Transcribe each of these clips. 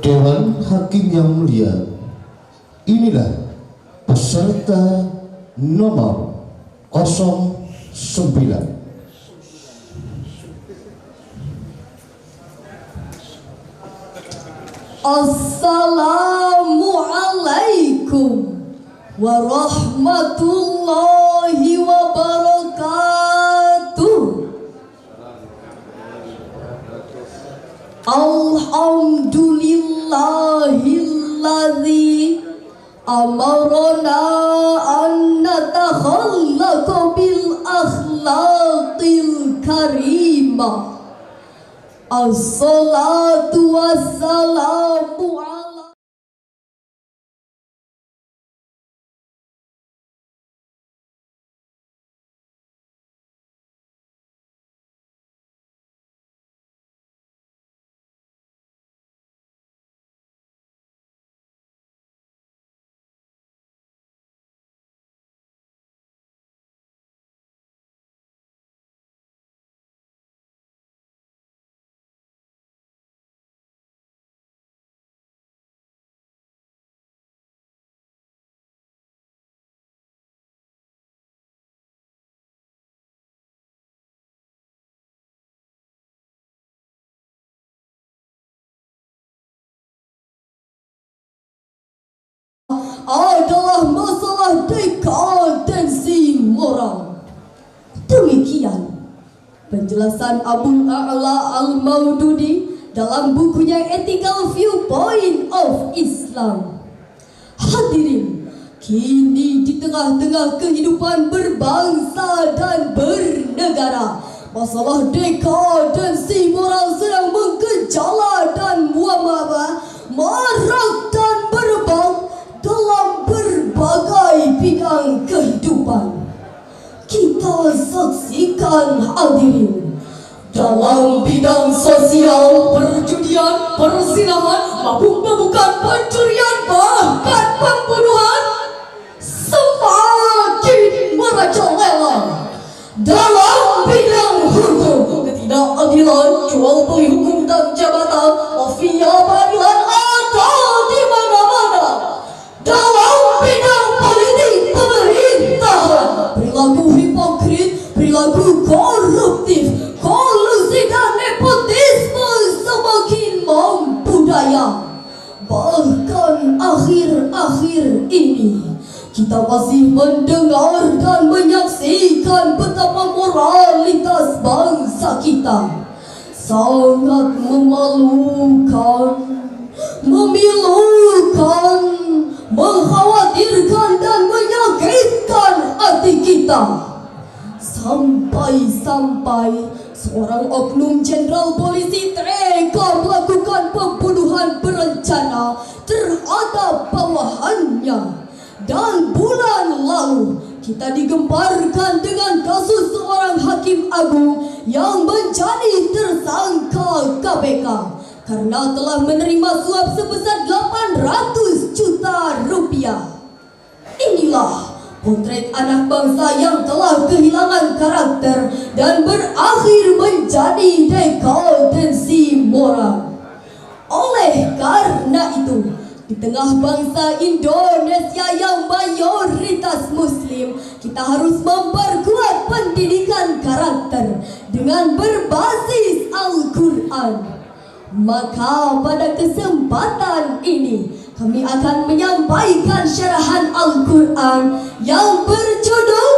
Dewan Hakim yang mulia, inilah peserta nomor 09. Assalamualaikum warahmatullahi wabarakatuh. Alhamdulillahilladzi amarna an natakhallaqa bil akhlaqil karimah. As-salatu wassalamu ala adalah masalah dekadensi moral. Demikian penjelasan Abul A'la Al-Maududi dalam bukunya Ethical Viewpoint of Islam. Hadirin, kini di tengah-tengah kehidupan berbangsa dan bernegara, masalah dekadensi moral sedang menggejala dan muamabah, marak dan berebak dalam berbagai bidang kehidupan. Kita saksikan hadirin, dalam bidang sosial, perjudian, perzinahan, mabuk-mabukan, pencurian, bahkan pembunuhan semakin merajalela. Dalam bidang hukum, ketidakadilan, jual beli hukum dan jabatan, mafia peradilan ada di mana-mana. Dalam bidang politik pemerintahan, perilaku hipokrit, perilaku koruptif, kolusi dan nepotisme semakin membudaya. Bahkan akhir-akhir ini kita masih mendengar dan menyaksikan betapa moralitas bangsa kita sangat memalukan, memilukan, mengkhawatirkan dan menyakitkan hati kita. Sampai-sampai seorang oknum jenderal polisi tega melakukan pembunuhan berencana terhadap bawahannya. Dan bulan lalu kita digemparkan dengan kasus seorang hakim agung yang menjadi tersangka KPK karena telah menerima suap sebesar 800 juta rupiah. Inilah potret anak bangsa yang telah kehilangan karakter dan berakhir menjadi dekadensi moral. Oleh karena itu, di tengah bangsa Indonesia yang mayoritas Muslim, kita harus memperkuat pendidikan karakter dengan berbasis Al-Quran. Maka pada kesempatan ini kami akan menyampaikan syarahan Al-Quran yang berjudul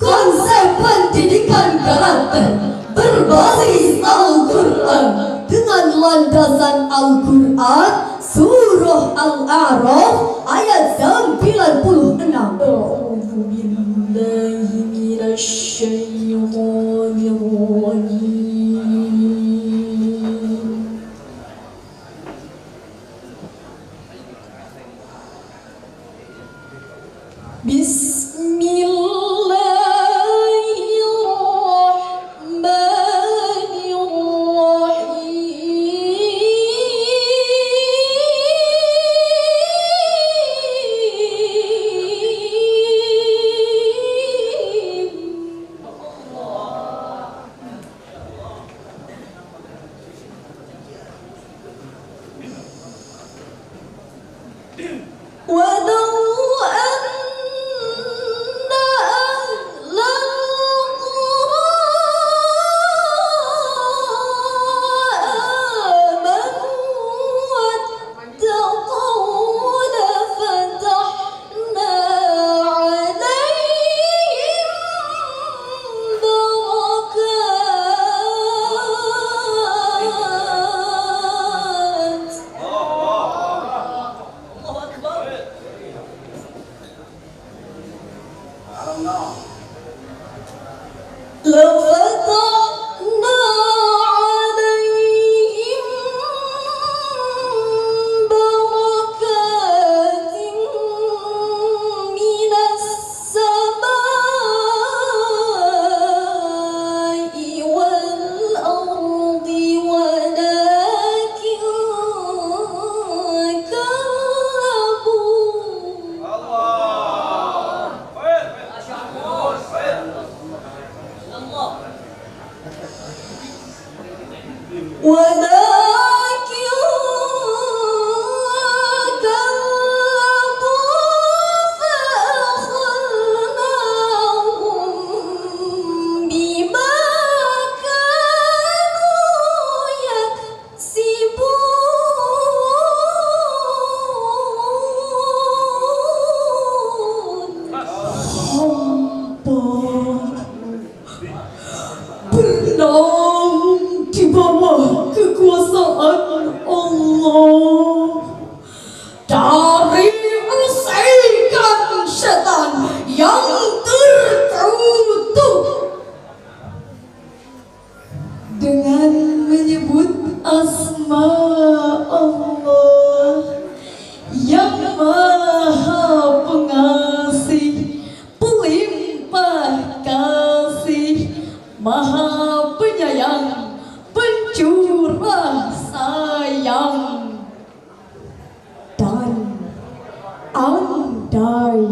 Konsep Pendidikan Karakter berbasis Al-Quran dengan landasan Al-Quran Surah Al-A'raf ayat 96. A'udzu billahi minasy syaithanir rajim. لفتحنا عليهم بركات من السماء والأرض ولكن كذبوا ولكن كذبوا فأخذناهم بما كانوا يكسبون. Bernaung di bawah kekuasaan Allah dari usikan setan yang terkutuk dengan menyebut asma Allah yang maha pengasih pelimpah kasih maha penyayang pencurah sayang. Dan andai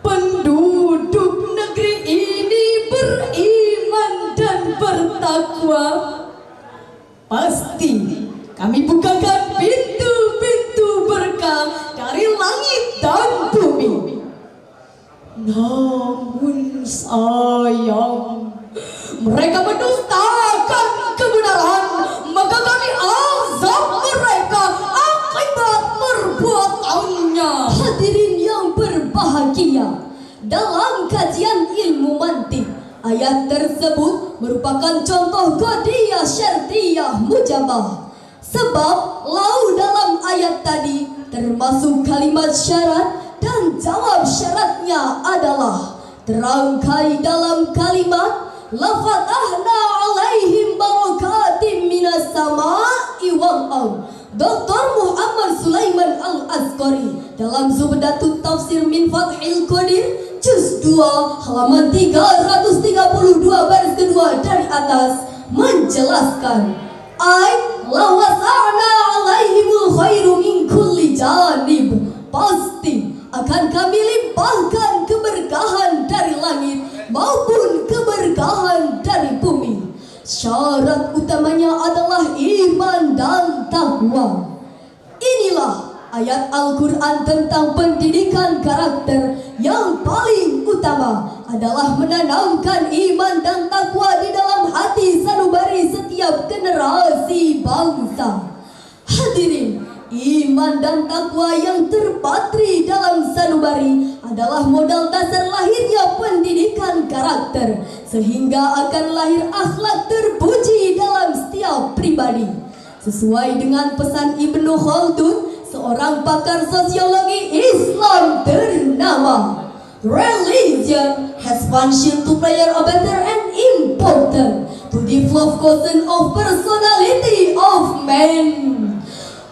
penduduk negeri ini beriman dan bertakwa, pasti kami bukakan pintu-pintu berkah dari langit dan bumi. Namun sayang, mereka mendustakan kebenaran, maka kami azab mereka akibat perbuatannya. Hadirin yang berbahagia, dalam kajian ilmu mantik, ayat tersebut merupakan contoh qadiyah syartiyah mujabah. Sebab lau dalam ayat tadi termasuk kalimat syarat dan jawab syaratnya adalah terangkai dalam kalimat lafatahna alaihim barakatim minas sama'i wal ardh. Dr. Muhammad Sulaiman Al-Azqari dalam Zubdatut Tafsir min Fathil Qadir juz 2 halaman 332 baris kedua dari atas menjelaskan lawasa'na alaihimul khairu min kulli janib, pasti akan kami limpahkan keberkahan dari langit maupun keberkahan dari bumi. Syarat utamanya adalah iman dan takwa. Inilah ayat Al-Quran tentang pendidikan karakter yang paling utama adalah menanamkan iman dan takwa di dalam hati sanubari setiap generasi bangsa. Hadirin, iman dan takwa yang terpatri dalam sanubari adalah modal dasar lahirnya pendidikan karakter, sehingga akan lahir akhlak terpuji dalam setiap pribadi. Sesuai dengan pesan Ibnu Khaldun, seorang pakar sosiologi Islam ternama, religion has functioned to play a better and important to develop quotient of personality of man.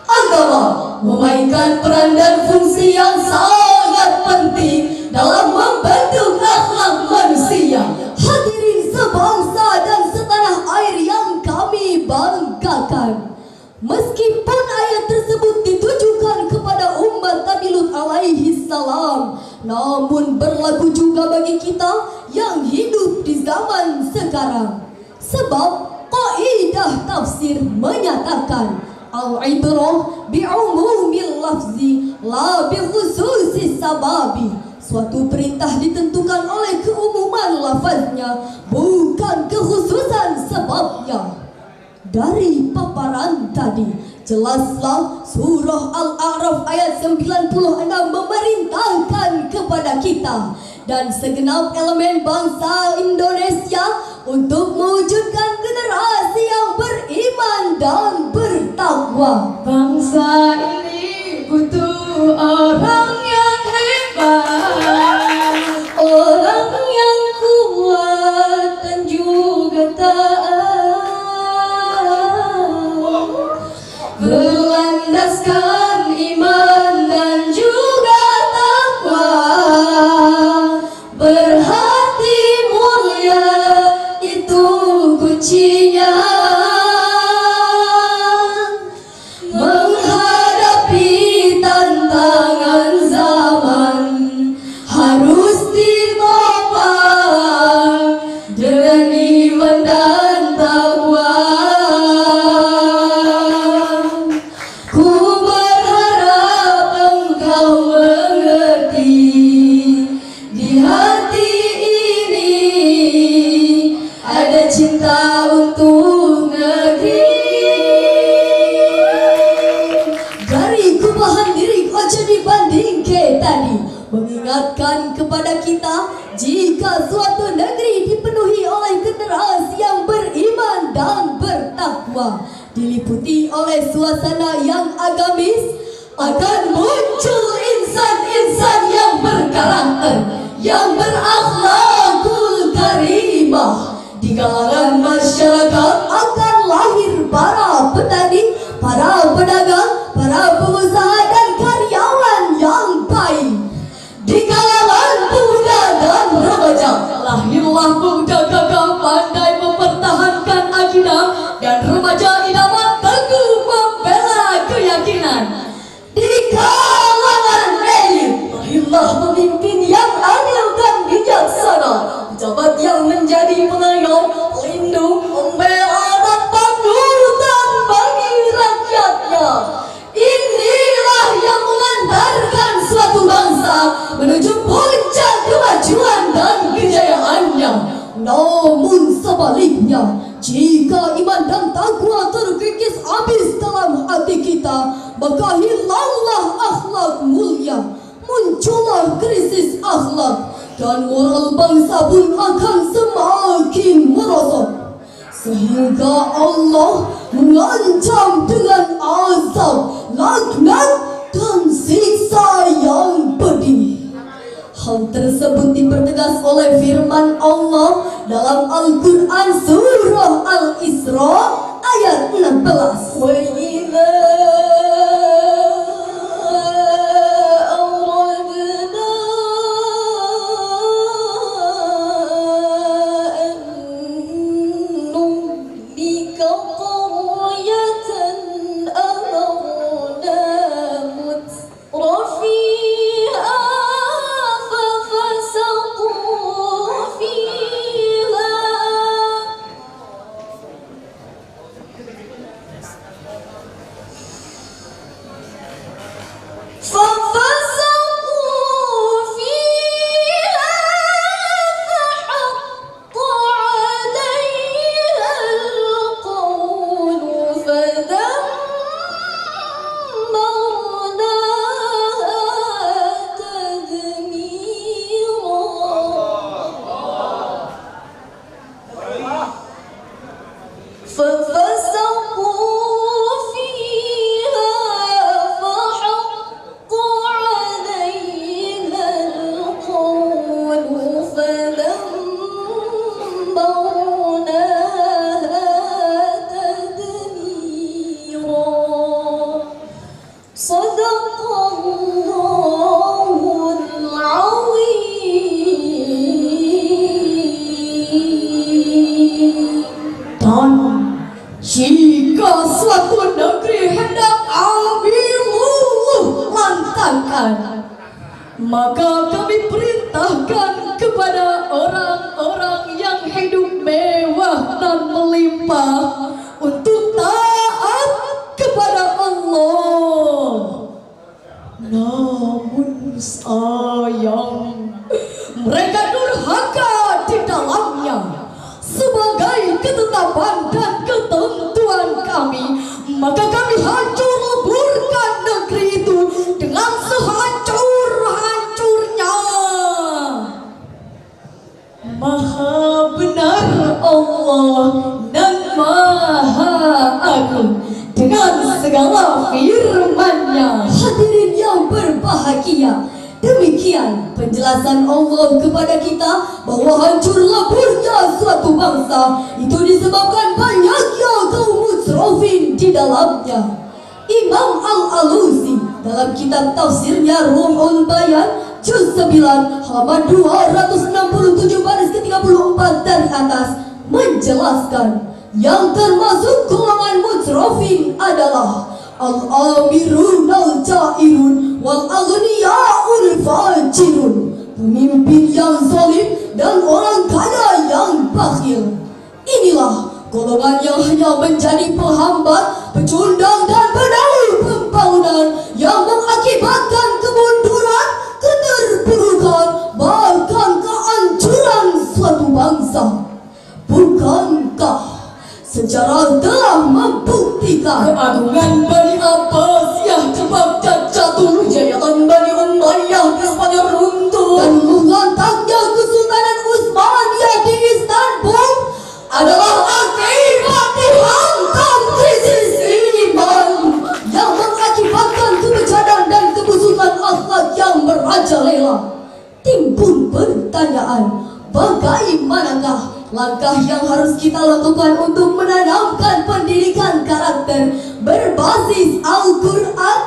Agama memainkan peran dan fungsi yang sangat penting dalam membentuk akhlak manusia. Hadirin sebangsa dan setanah air yang kami banggakan, meskipun ayat tersebut ditujukan kepada umat Nabi Lut alaihi salam, namun berlaku juga bagi kita yang hidup di zaman sekarang. Sebab kaidah tafsir menyatakan al-ibrah bi'umumil lafzi la bikhususis sababi. Suatu perintah ditentukan oleh keumuman lafaznya, bukan kekhususan sebabnya. Dari paparan tadi, jelaslah surah Al-A'raf ayat 96 memerintahkan kepada kita dan segenap elemen bangsa Indonesia untuk mewujudkan generasi yang beriman dan bertakwa. Bangsa ini butuh orang yang hebat, orang tadi mengingatkan kepada kita jika suatu negeri dipenuhi oleh generasi yang beriman dan bertakwa, diliputi oleh suasana yang agamis, akan muncul insan-insan yang berkarakter, yang berakhlakul karimah. Di kalangan masyarakat akan lahir para petani, para pedagang, para pengusaha dan karyawan yang baik. Di kalangan pemuda dan remaja lahirlah pemuda gagah pandai mempertahankan akidah, dan remaja idaman teguh membela keyakinan. Di kalangan elit lahirlah pemimpin yang adil dan bijaksana, pejabat yang menjadi pengayom, pelindung, pembela dan panutan bagi rakyatnya. Inilah yang mengantarkan suatu bangsa menuju puncak kemajuan dan kejayaannya. Namun sebaliknya, jika iman dan takwa terkikis habis dalam hati kita, maka hilanglah akhlak mulia, muncullah krisis akhlak, dan moral bangsa pun akan semakin merosot, sehingga Allah mengancam dengan azab, laknat dan siksa yang pedih. Hal tersebut dipertegas oleh firman Allah dalam Al-Quran surah Al-Isra ayat 16. Jika suatu negeri hendak luluh lantakan, maka kami perintahkan kepada orang-orang yang hidup mewah dan melimpah untuk taat kepada Allah. Namun sayang, mereka durhaka di dalamnya. Sebagai ketetapan dan ketentuan kami, maka kami hancur leburkan negeri itu dengan sehancur-hancurnya. Maha benar Allah dan Maha Agung dengan segala firman-Nya. Hadirin yang berbahagia, demikian penjelasan Allah kepada kita bahwa hancur leburnya suatu bangsa itu disebabkan banyaknya kaum mutsrofin di dalamnya. Imam Al-Alusi dalam kitab tafsirnya Ruhul Bayan juz 9 halaman 267 baris ke-34 dari atas menjelaskan yang termasuk golongan mutsrofin adalah al-amirun al-jairun wal-aghniya'ul fajirun, pemimpin yang zalim dan orang kaya yang bakhil. Inilah golongan yang hanya menjadi penghambat, pecundang dan penahu pembangunan yang mengakibatkan kemunduran, keterpurukan, bahkan kehancuran suatu bangsa. Bukankah sejarah telah membuktikan keagungan Bani Abbasiyah, kebangkitan jatuh kejayaan Bani Umayyah merajalela. Timbul pertanyaan, bagaimanakah langkah yang harus kita lakukan untuk menanamkan pendidikan karakter berbasis Al-Quran?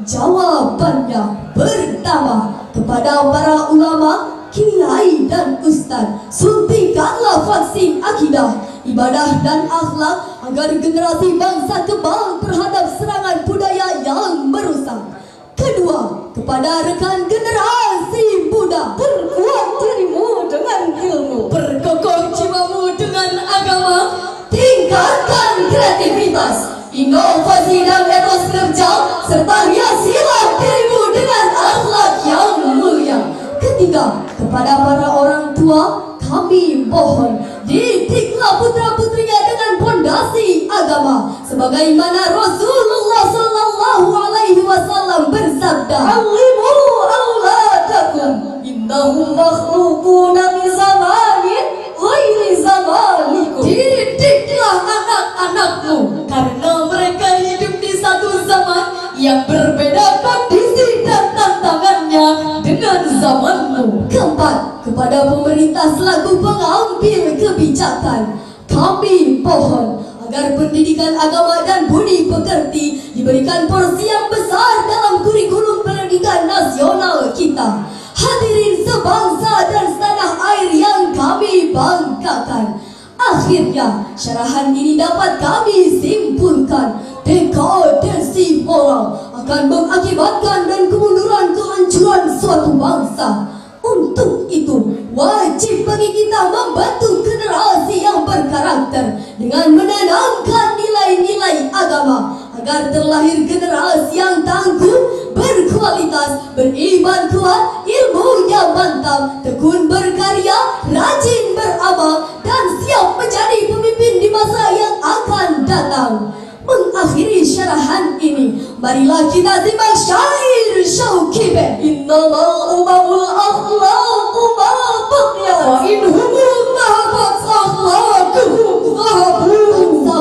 Jawabannya pertama, kepada para ulama, kiai dan ustadz, suntikanlah vaksin akidah, ibadah dan akhlak agar generasi bangsa kebal terhadap serangan budaya yang merusak. Kedua, kepada rekan generasi muda, perkuat dirimu dengan ilmu, perkokoh jiwamu dengan agama, tingkatkan kreativitas, inovasi dan etos kerja, serta hiasilah dirimu dengan akhlak yang mulia. Ketiga, kepada para orang tua, kami mohon, didiklah putra-putrinya dengan pondasi agama, sebagaimana Rasulullah Sallallahu Alaihi Wasallam bersabda, "Allimu auladakum, innahum makhluquna min zamanin ghairi zamanikum." Didiklah anak-anakmu, karena mereka hidup di satu zaman yang berbeda kondisi dan tantangannya dengan zamanmu. Keempat, kepada pemerintah selaku pengambil kebijakan, kami mohon agar pendidikan agama dan budi pekerti diberikan porsi yang besar dalam kurikulum pendidikan nasional kita. Hadirin sebangsa dan setanah air yang kami banggakan, akhirnya syarahan ini dapat kami simpulkan, dekadensi moral akan mengakibatkan dan kemunduran kehancuran suatu bangsa. Untuk itu, wajib bagi kita membantu generasi yang berkarakter dengan menanamkan nilai-nilai agama agar terlahir generasi yang tangguh, berkualitas, beriman kuat, ilmunya mantap, tekun berkarya, rajin beramal, dan siap menjadi pemimpin di masa yang akan datang. Mengakhiri syarahan ini, marilah kita simak syair Syauqi Band. Innamal umamul akhlaqu ma baqiya wa inhumul tahabat akhlaquhum zahabu.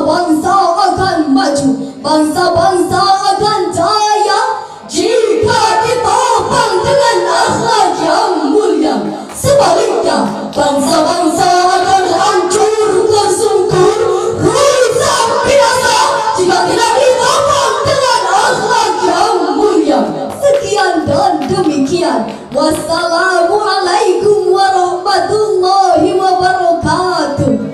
Bangsa-bangsa akan maju, bangsa-bangsa akan jaya jika ditopang dengan akhlak yang mulia. Sebaliknya, bangsa-bangsa akan hancur tersungkur, rusak binasa jika tidak ditopang dengan akhlak yang mulia. Sekian dan demikian. Wassalamualaikum warahmatullahi wabarakatuh.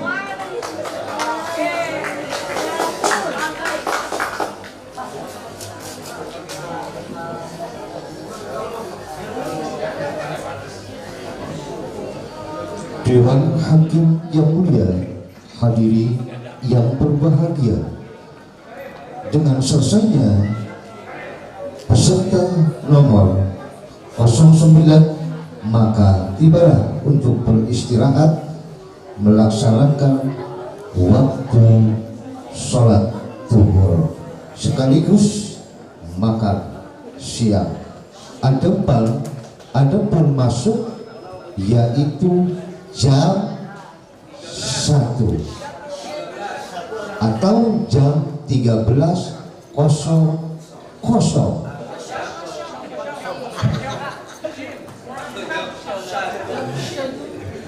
Dewan Hakim yang mulia, hadiri yang berbahagia, dengan selesainya peserta nomor 09 maka tibalah untuk beristirahat melaksanakan waktu sholat zuhur sekaligus makan siang. Adapun masuk yaitu jam 1 atau jam 13.00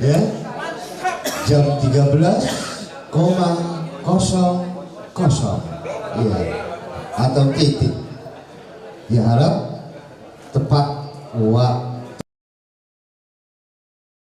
ya, jam 13.00 ya, atau titik ya, harap tepat waktu